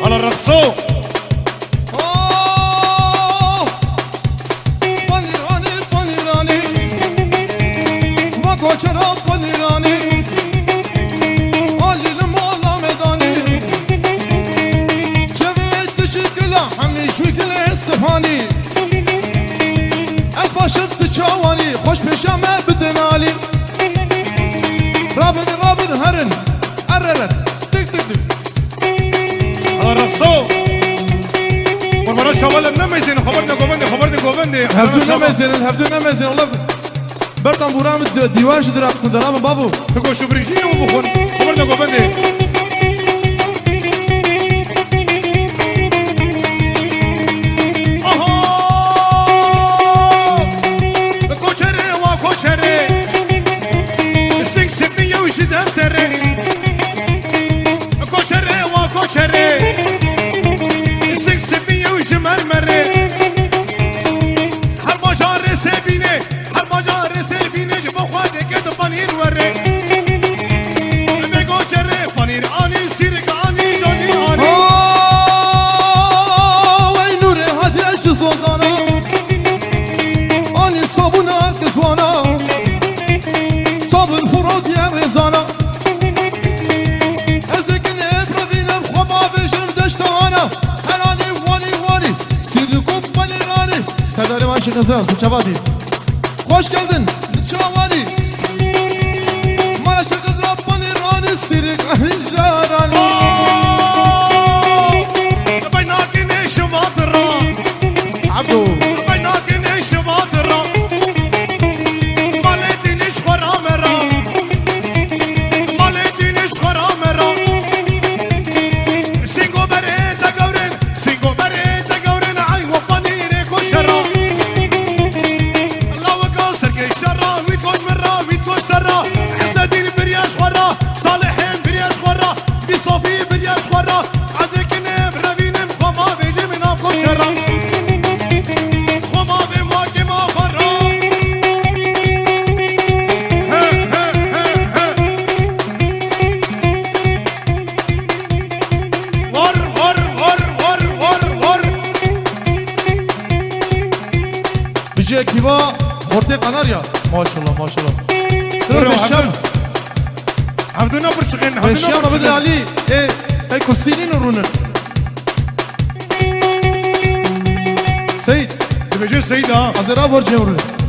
على الرقصو پنیرانی پنیرانی ما کوچرا پنیرانی آلی لمالا مدانی جوید تشکلا همیشو گل استفانی از باشد تچاوانی خوش پیشامه بدنالی رابد رابد هرن اررن دک دک دک على الرقصو قربان شوال نمیزین خبرنا گوونده هبدو نمیزین الله بردم برام دیوارش درقصن درام بابو تو گوشو بریشی و بخون خبرنا گوونده Aşık Azrail, Çavadi. Hoş geldin, Çavadi. Maraşık Azrail, Panirani, Sirik, Ahrijarani. بيناكن ايش باطرة عبدو بيناكن ايش باطرة مالدين ايش خرامرة مالدين ايش خرامرة سينغو بريتا قورن عيو بانيري كوشرة الله وقاصر كي شرة ويتوش مرة ويتوش سرة حسدين برياش خرة صالحين برياش خرة بصوفي برياش خرة بيجي كيفا خورتي قناريا ما شاء الله ما شاء الله ترى الشام عبدنا برشقين الشام بدل علي ايه هاي كوسينين ورونن سيد بيجي سيد ها ازرا برجي ورونن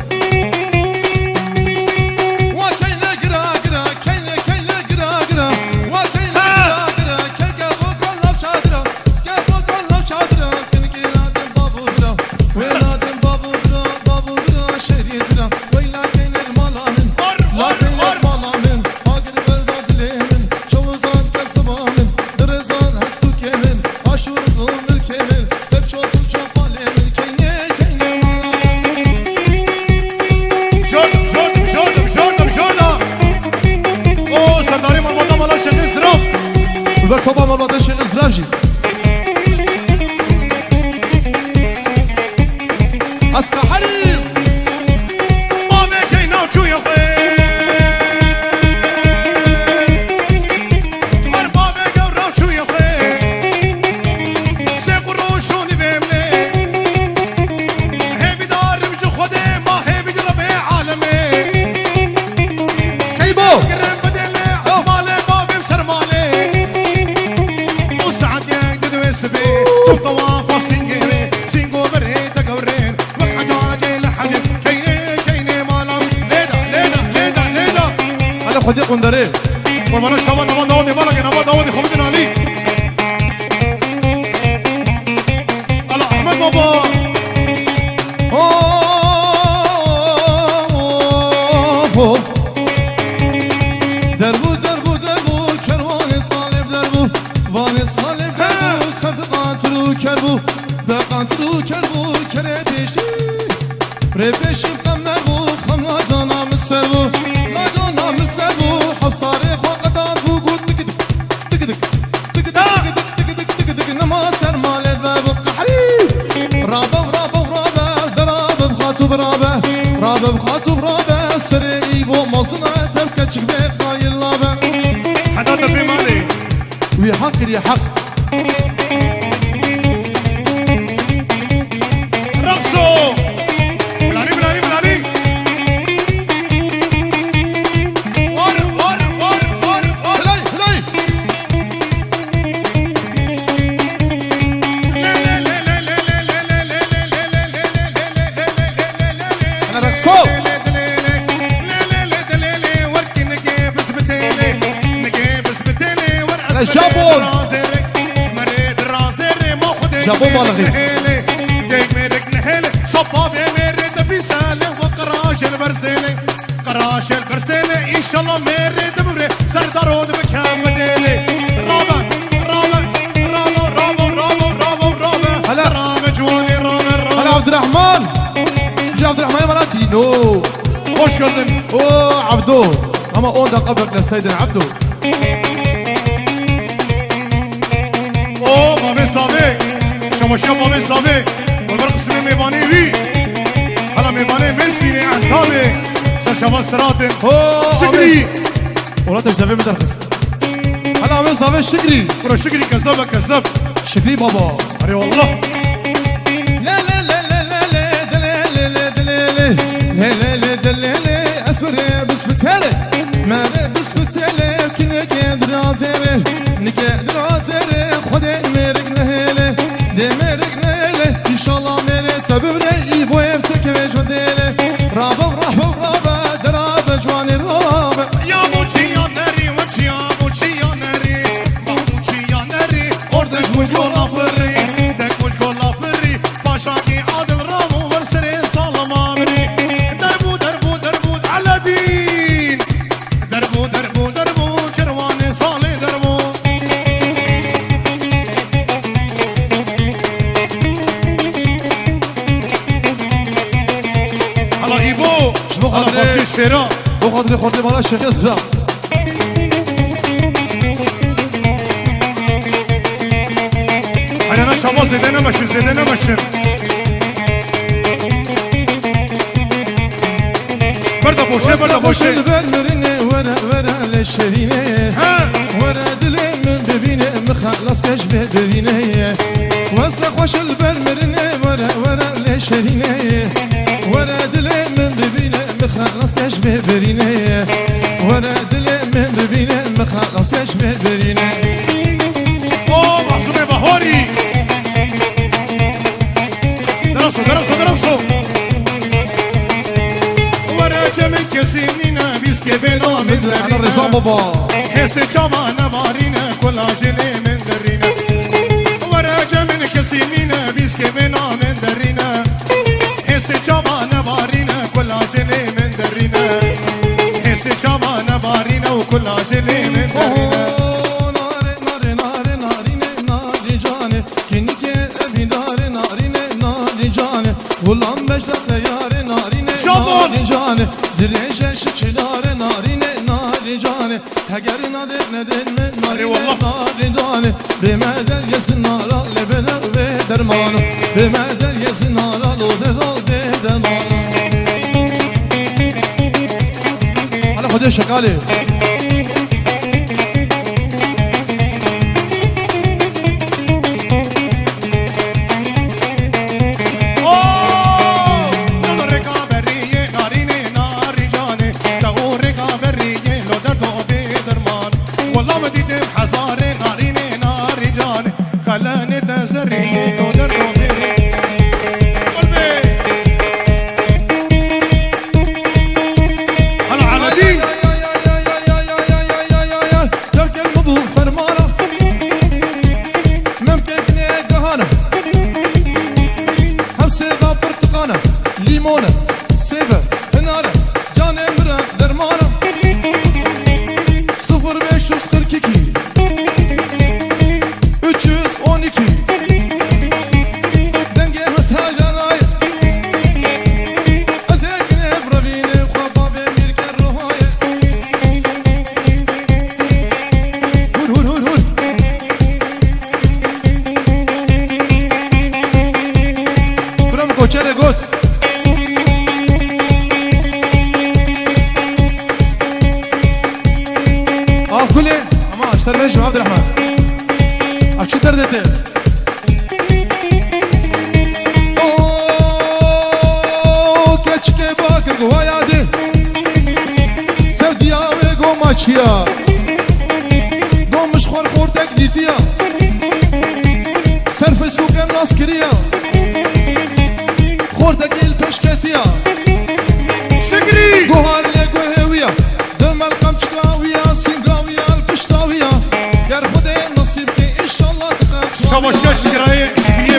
طبعا ما بعدش الازراجي اسكا حريم ما بكينا وشو يا خي ما بكينا وشو يا خي سيقرو شوني بيمني هي بدار مش خدي ما هي بدرب عالمي كيبو خدي قندري قربان الشباب نما داودي بالك نما داودي خمدنا علي على احمد بابا دربو دربو دربو كروان صالب دربو وان صالب دربو صدقاتلو كربو دقاتلو كربو كره بيشي ربشي قمربو خمنا جانا مسربو لا جانا مسربو حفصاري خوقتان بوغو تك تك تك تك تك تك تك تك تك تك نما سر مال دربو قحري رابا رابا رابا درابا بخاتو برابا رابا بخاتو برابا سري بو مصنع تبكى تشبه قايل لابا حدادا بمالي ويحق يحق شابو بالغي ديك ميرك نهيلي صبابي ميرد بيسالي وقراش البرسيلي قراش البرسيلي ان شاء الله ميرد ببري سردارود بكام ديلي رابا رابا رابا رابا رابا رابا رابا هلا رابا جواني رابا رابا هلا عبد الرحمن جي عبد الرحمن مراتي نو خوش geldin اوه عبدو اما اون قبلك لسيدنا عبدو اوه بابي صافي شما بابي صافي والبرق اسمي ميباني وي هلا ميباني من سيني انتابي سر شباب سراتن شكري ولا تجدبي مدرخص هلا عمي صافي شكري برو شكري كذاب كذاب شكري بابا اري والله لا لا لا لا لا لا دلالي دلالي دلالي دلالي اسمر بس بتالي ما بس بتالي كنا قادر عزيري نقدر عزيري خدي ميرك نهيلي دي ميرك نهيلي ان شاء الله ميري تبري بوير تكبش وديلي رابا رابا رابا درابا جواني رابا يا موچي يا ناري وچي يا موچي يا ناري موچي يا ناري اوردش مش gola فري دك مش gola فري باشاكي عادل رامو ورسري صالم امري دربو دربو دربو على دين دربو دربو دربو كرواني صالي دربو هلا ايبو شنو هلا خاطري؟ باشي الشراء بخاطري خاطري مالا الشيخ يزرع انا شباب زيدنا مشن زيدنا مشن برده بوشه برده بوشه برمرني ورا ورا للشرينه ها ورا دلي من ببينه مخلص كش ببينه وصل خوش البرمرني ورا ورا للشرينه ورا دلي من ببينه مخلص كش ببينه ورا دلي من ببينه مخلص كش ببينه اوه معصومه بهوري درسوا درسوا درسوا ورا جمل كسينينا بيسكي بينا من على الرضا بابا حسي شبانا بارينا كل عجلي من درينا ورا جمل كسينينا بيسكي بينا من درينا حسي شبانا بارينا كل عجلي من درينا حسي شبانا بارينا وكل عجلي من درينا Ulan beşte yâre narine nari cane Direşe şıçıdare narine nari cane Heger nadir nedir mi narine nari cane Bimeder yesin naral lebele ve dermanı Bimeder yesin naral o derdal ve dermanı Hala hadi şakali خلاني تزري ودر قلبي هلا على دين ترك المضو فرمانة ممكن قهانة حبسي غاب برتقانة ليمونة سيفة هنارة جاني مرة درمانة 0542 312 دنگه مساجان آی از یک نبربین خواب میر کر روهای هور هور هور هور برام کوچره گوت کلی اما اشتر بشم عبد الرحمن چی دردته؟ اوه کچکه باکر گویاده سودیا و گوماچیا گومش خور خورتک دیتیا صرف سوکم ناس کریا خورتک ایل پشکتیا شکری گوهار لگوهویا دمال قمچکاویا سینگاویا الپشتاویا گر خود نصیب که انشالله تقص شباشا شکرای شکریه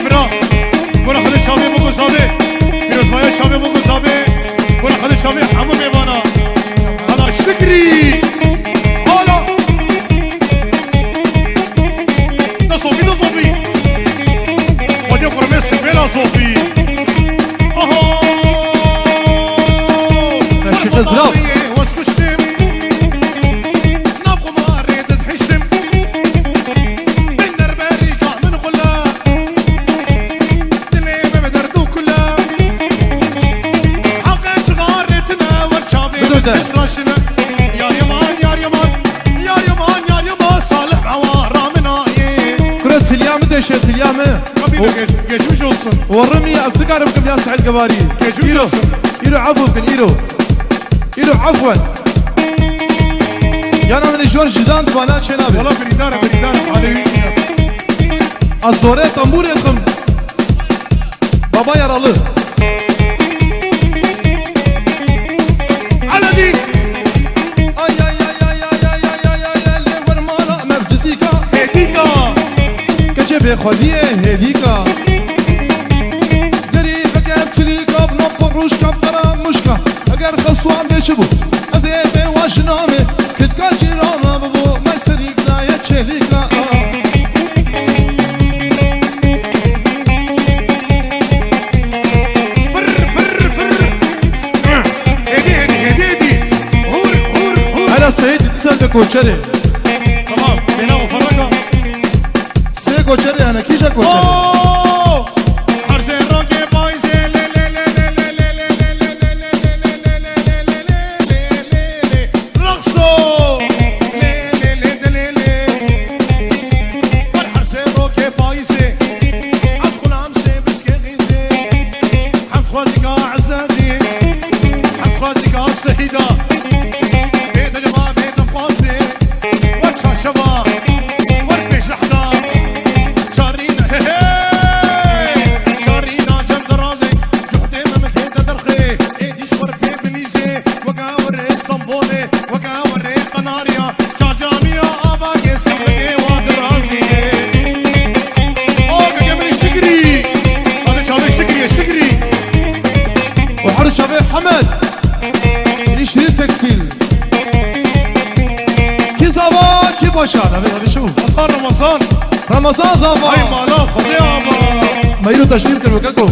شبيه حمو ميوانا هلا شكري هلا ده صوفي ده صوفي ودي قرمي سبيلا صوفي اهو ماشي غزراب واسكشتم نبقوا ما ريد تحشتم من درباريكا من غلا دلي ما بدردو كلها حقا شغارتنا والشابي اسراشنا يا يمان يا يمان يا يمان يا يمان صالح عوارا منا كرة اليوم دشت اليوم قبيلة جيش olsun ورمي أصدقائي بكم يا سعيد قباري إيرو إيرو عفوا بكم إيرو عفوا يانا من جوار جدان دوانا شنابي والله بريدارة علي الزوري طنبور يتخم بابا يراlı على دي ay ay ay ay ay ay ay ay ay ay ورمانا مفجسيكا هديكا كجبه خديه هديكا دري بكاب تليكا بنطر روشكا بقرا مشكا اگر خصوان بيشبو ازيبه واشنامي كتكا جيرانا ببو مسريك دايا چليكا هلا سيد تسال كوتشري تمام بينا وفرقة سي كوتشري انا كيجا كوتشري اوه حرزين روكي بايزي لي لي لي لي لي لي لي لي رقصوا لي لي لي لي لي حرزين روكي بايزي عسكول عمسي بسكي غيزي حمد خوازيكا عزادي حمد خوازيكا سهيدا بيت الجماعة بيت مقاسي وجه شباب وربيش لحظة شارينا شارينا جنب رازي جهدي ما مكيدة درخي ايدي شورتي بليزي وقاوري اسطنبولي وقاوري قناريا جاجانيا اباقي سمقي وادراجي اوه قدمني شكري هذا شابي شكري شكري وحر شباب حمد يشري تكتيل كي زوا كي باشا نبي شو رمضان رمضان زوا هاي مالا خذي ابا ما يرو تشوير كلمكاكو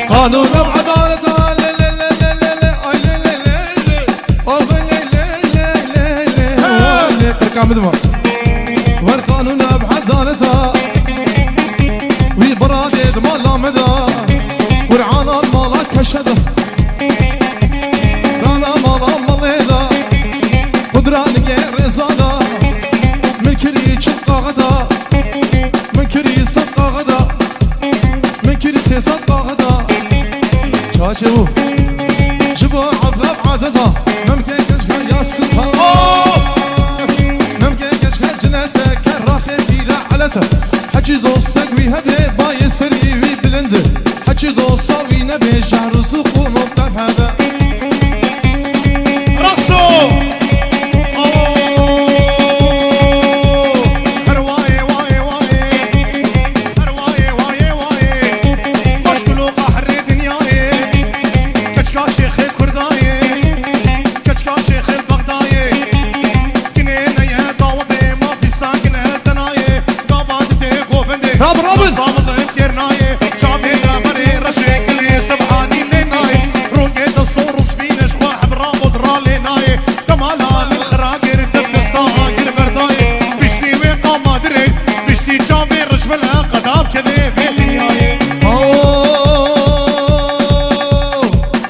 قانون بعدالة لا لا لا لا لا لا اي لا لا لا لا او لا لا لا لا لا تركع مدمر والقانون بعدالة وبرادة مالا مدى ورعانا مالا كشدة رانا مالا ماليدا قدران غير رزادا من كري شقا غدا من كري صدقا غدا من كري صدقا غدا شاشو جبو عبلاب عادتا ممكن كشكا ياسسها ممكن كشكا جناتك الراخي في رعلته حجي دوستك ويهبه باي سري ويبلنده حجي دوستا وينبه شهر سوق ومبتب هذا رقصوا هرواي واي واي هرواي واي واي مشكلو قهر دنياي كشكا شيخ كرداي كشكا شيخ البغداي كنينا يا داوبي ما في ساكنة دناي قابات دي غوفندي رابن صامت كرناي شابي غابري رشيكلي سبحاني لناي روكي تصور سبينش واحد رابط رالي ناي كمالا للخراقر تبدستا غير برداي بشتي ويقا ما دري بشتي شابي رجبلها قدام كذي في دنياي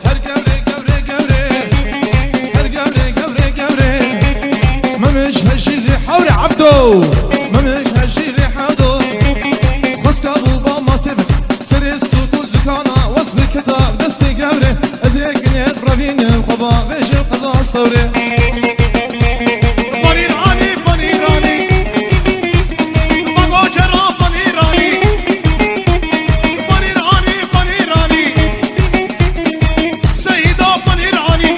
هر قبري قبري قبري هر قبري قبري قبري ممش هالشي اللي حوري عبدو ممش هالشي اللي حدو خسك ابو باما سيبك سري السوق وزكانا وصف الكتاب دستي قبري ازيك نيت رافيني وخبا بيش القضاء استوري بنيراني بنيراني بغوجرا بنيراني بنيراني بنيراني سيدة بنيراني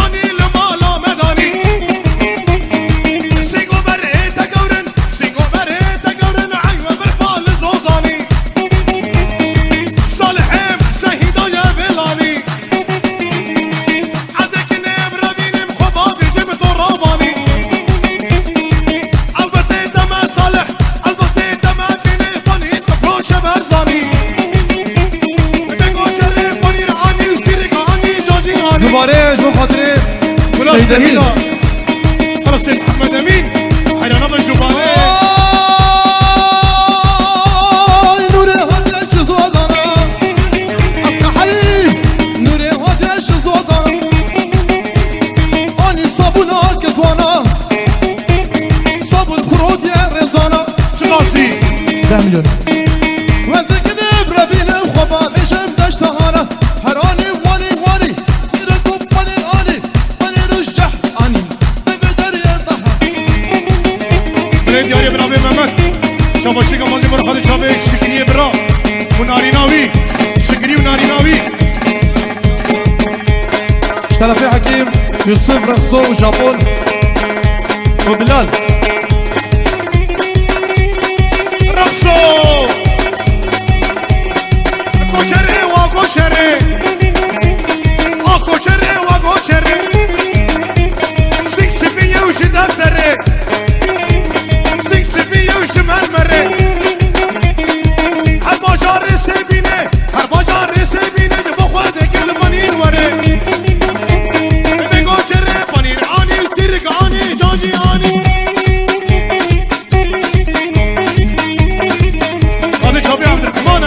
أني لما مداني سيقو بريتا قورن سيقو بريتا قورن عيوة بالفال زوزاني سيد أمين. خلاص سيد محمد امين حيرانا بالجبالي نوري هدرش زودانا أبقى حريم نوري هدرش زودانا أني صابونا كزوانا صابون خرود يا رزانا شناسي 10 مليون وزكني بربين خوبا بشم دشتهانا هراني واني سيركم اني رجح اني بقدر يرضها بريد ياري برابي محمد شاباشي كمالي مرخد شابي شكري برا وناري ناوي شكري وناري ناوي شرفي حكيم يوسف رخصو وجابون وبلال رقصو كوشري وكوشري كوشري وكوشري سكسي بيا وش دفتري سكسي بيا وش مرمري هالباجار سيبيني هالباجار سيبيني جبو خوازي كل فنين وري بيكوشري فنين اني سيرك اني جاجي اني هذا شابي عبد الرحمن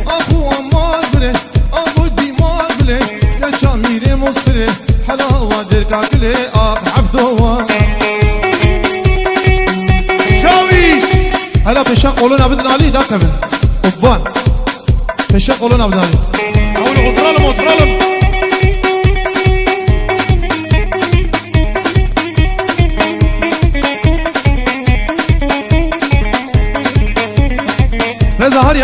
أبو عمار بلي أبو ديمار بلي يا شاميري مصري حلاوة دركا كلي عبدوا شاويش هلا بشان قولنا بدنا علي دا كمان قبان بشان قولنا بدنا علي أقول غطرالم رضا هري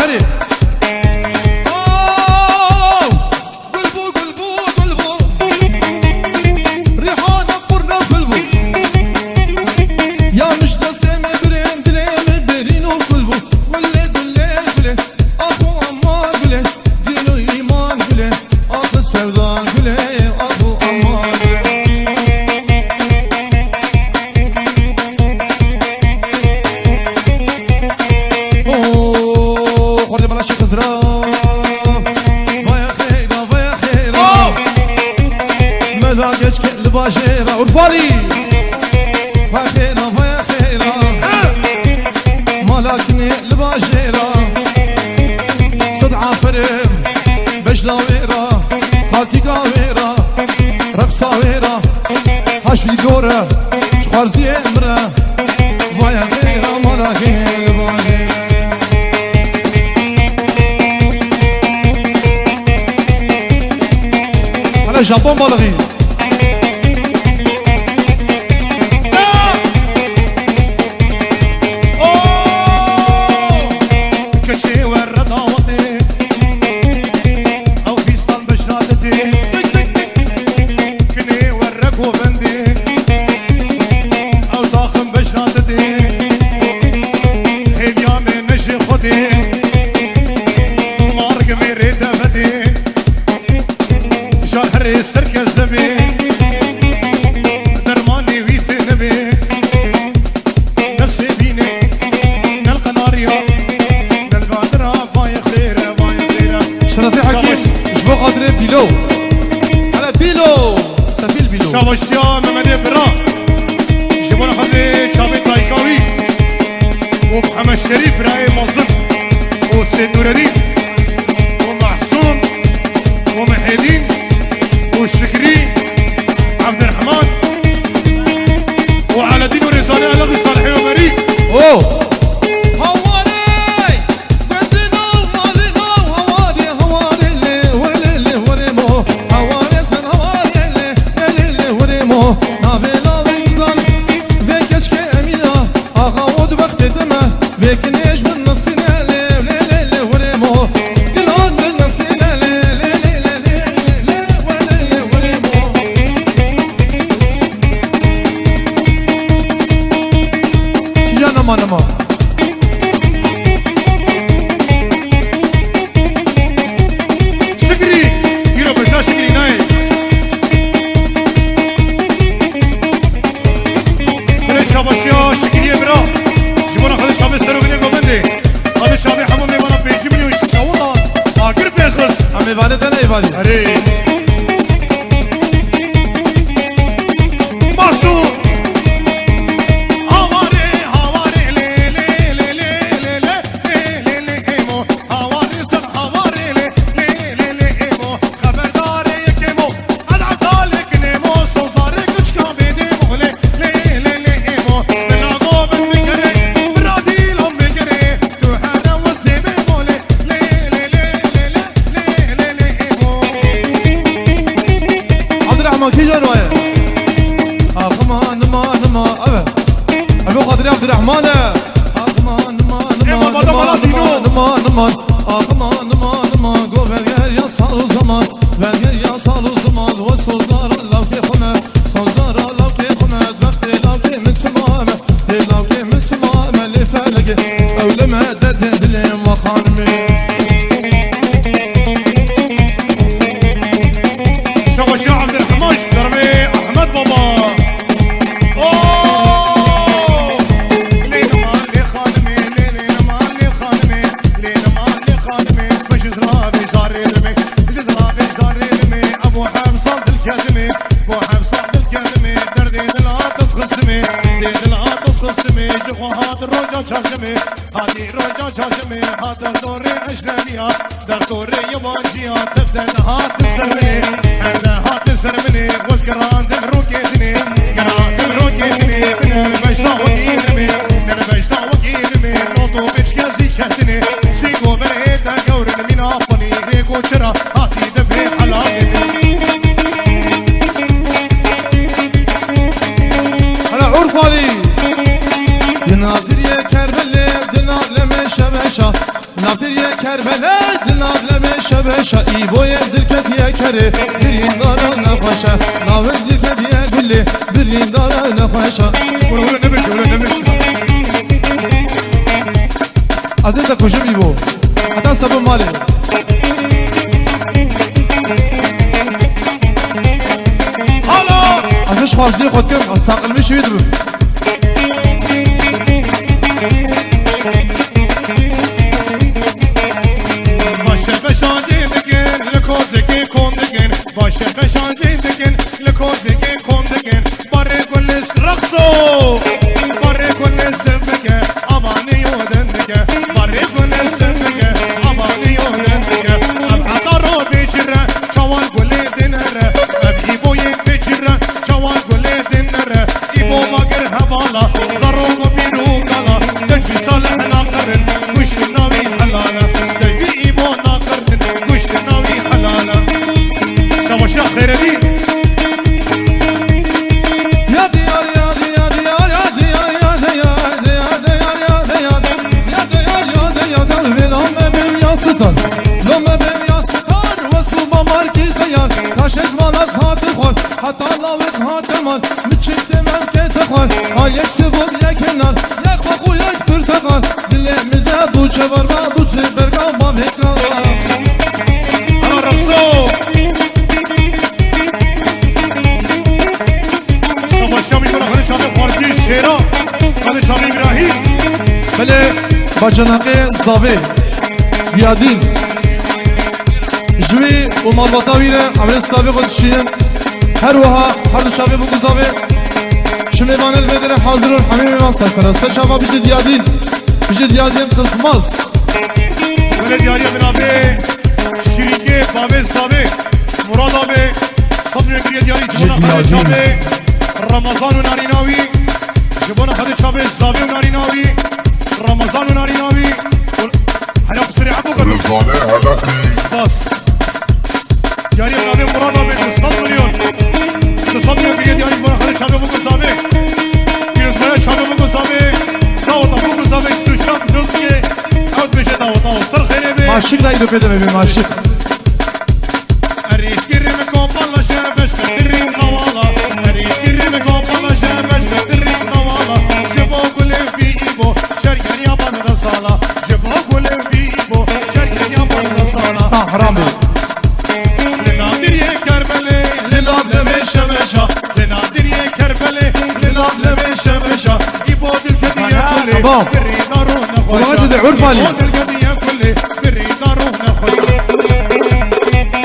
باجيرة ورفالي فاتينا ويا خيرة مالكني الباجيرة صدعة فرم بجلة ويرة خالتي قاويرة رقصة ويرة هاشفي دورة شخارزي امرة ويا خيرة مالكني الباجيرة على جابون بالغي شاباشيا ممدي برا جيبونا خذي شابي طايكاوي ومحمد الشريف راي مصر وسيد نور الدين ومحسون ومحيدين والشكري عبد الرحمن وعلى دين ورسالة الذي صالحي وبريء خد شابي حمامي وانا بيجي مليون شاورما اقر بيخلص هم ایوانه دن ایوانی اري ماسو کی جان وای آخمان ما اوه ابو قادر عبد الرحمن آخمان ما گو ورگر یا سال و زمان ورگر یا سال و زمان و سلطان الله که خونه سلطان الله که خونه وقت الله که من تمام الله که من تمام لفلق اولما درد دلم و خانمي شوشي عبد الحماش دربي احمد بابا هادي رجا شاشمي هذا دوري أجنبية در دوري يوانجية تبدأ هات تسرمني هذا هات تسرمني وشكران تمروكيتني كران تمروكيتني من المجنة وكيرمي من المجنة وكيرمي نوتو بشكازي كهتني سيقو بريدا قورن من أفني ريكو شرا هاتي دبري حلالي هلا عرف علي ناظر يا كربلاء دنار لما شبشة ناظر يا كربلاء دنار لما شبشة إيبو يبدل كتيا كري برين دارا نفشة ناظر دل كتيا قلي برين دارا نفشة ولا نمش عزيز كوشم إيبو هذا سبب مالي هلا عزيز خارجي خود كم استقل مش يدرو باشه بشانجی دکن لکوزگی کندگن باره گل رقصو باره گل سبگه امانی یودن دگه باره گل سبگه امانی یودن دگه اب عطارو بیچره چوان گل دنره اب ایبوی بیچره چوان گل دنره ایبو مگر حوالا زروگو بیرو کلا دجوی صالح ناقرن گوشت ناوی حلالا دجوی ایبو ناقرن گوشت ناوی حلالا شباشا خيرين يا ديار يا ديار يا يا ديار يا ديار ديار ديار يا ديار يا ديار يا ديار لما بين يا ستار لما بين يا ستار وسوبا ماركي ديار كاشت مالك هات خال حتى لاوت هات مال متشت من كتخال هاي يكسبون يا كنار يا خو يا برتقال دل مدا بو جبر ما بو برقا ما بكال انا رقصو شيرا هذا شامي ابراهيم بله باجناقه زاوی بیادین جوی و مالباتاویره عمل سلاوی قدشین هر وها هر شابه بگو زاوی شمی بانل بدره حاضرون همه میوان سرسره سر شابه بیشه دیادین قسماز بله دیاری بنابه شیرینگه بابه زاوی مراد آبه صبر انگریه دیاری جبانا خده شابه رمضان و ناریناوی جبانا خده شابه زاوی و ناریناوی رمضان و ناریناوی حالا بسری عبو کنو بس دیاری بنابه مراد آبه 200 میلیون 200 میلیون گریه دیاری جبانا خده شابه بگو زاوی پیروزمه شابه بگو زاوی داوتا بگو زاوی دوشم روزیه عود بشه داوتا و سر خیره به ماشیق نایدو پیده ببین ماشیق الريش كريم كوبالا شابش كترين طوالا الريش كريم كوبالا شابش كترين طوالا جبو قلب في إيبو شركة يابان دا صالا جبو قلب في إيبو شركة يابان دا صالا حرامي لنادر يا كربلي لنادر يا شبشا لنادر يا كربلي لنادر يا شبشا إيبو دل كدي يا كلي كري دارون ولغاية كل عرفاني ودرقدية كل بريد روحنا خوي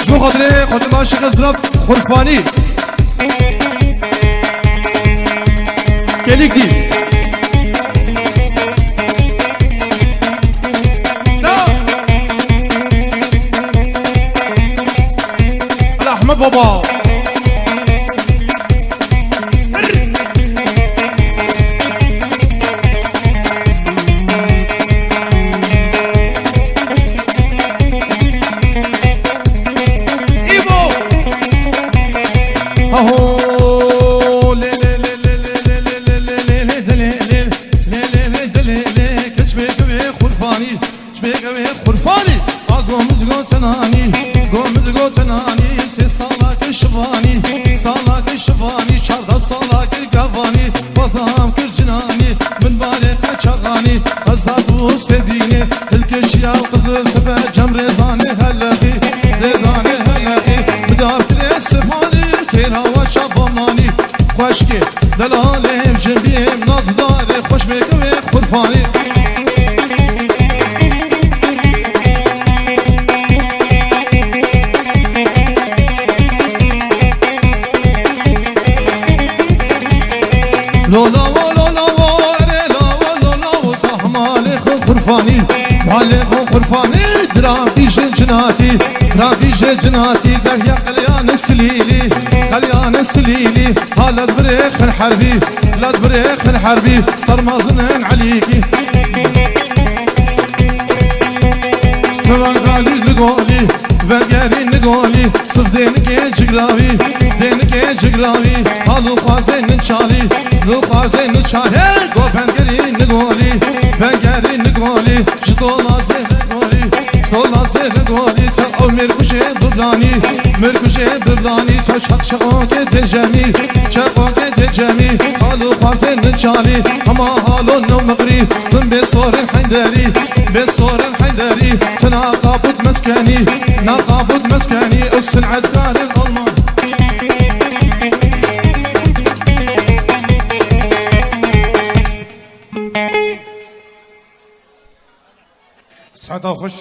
شو خاطري خاطر ما شيخ زراب خرفاني كليك دي احمد بابا ايبو اهو لي لي لي لي لي لي لي لي كشبك خرفاني شبك خرفاني قومز قوتناني قومز قوتناني سي صالك الشباني صالك الشباني شرد صالك القفاني وصام كل جناني من بالك شغاني أزاد وسديني الكشيا وقزل تبع جمر رضاني هلقي رضاني هلقي بدافر السفاني تيرا وشباني خوشكي دلالي بجنبيم نازداري خوش بك خرفاني لولا ولولا وري لولا صحمالي خرفاني مالي خرفاني درافي جناتي درافي جناتي تهيا قليان السليلي قليان السليلي هلا بريخ الحربي لا بريخ الحربي صار مازنن عليكي فبالغالي لقولي برقاري نقولي صف دينك جقراوي دينك جقراوي هالو خوازي ننشالي لو خوازي ننشالي قو بنقاري نقولي بنقاري نقولي شطولا زي نقولي شطولا زي نقولي او مركوشي ببلاني مركوشي ببلاني تو شقوك تجمي شقوك تجمي هالو خوازي ننشالي اما هالو نو مغري صن بصور الحيدري بصور الحيدري تناقبت مسكني ناقبت مسكني السن عسكر الألمان سعد خوش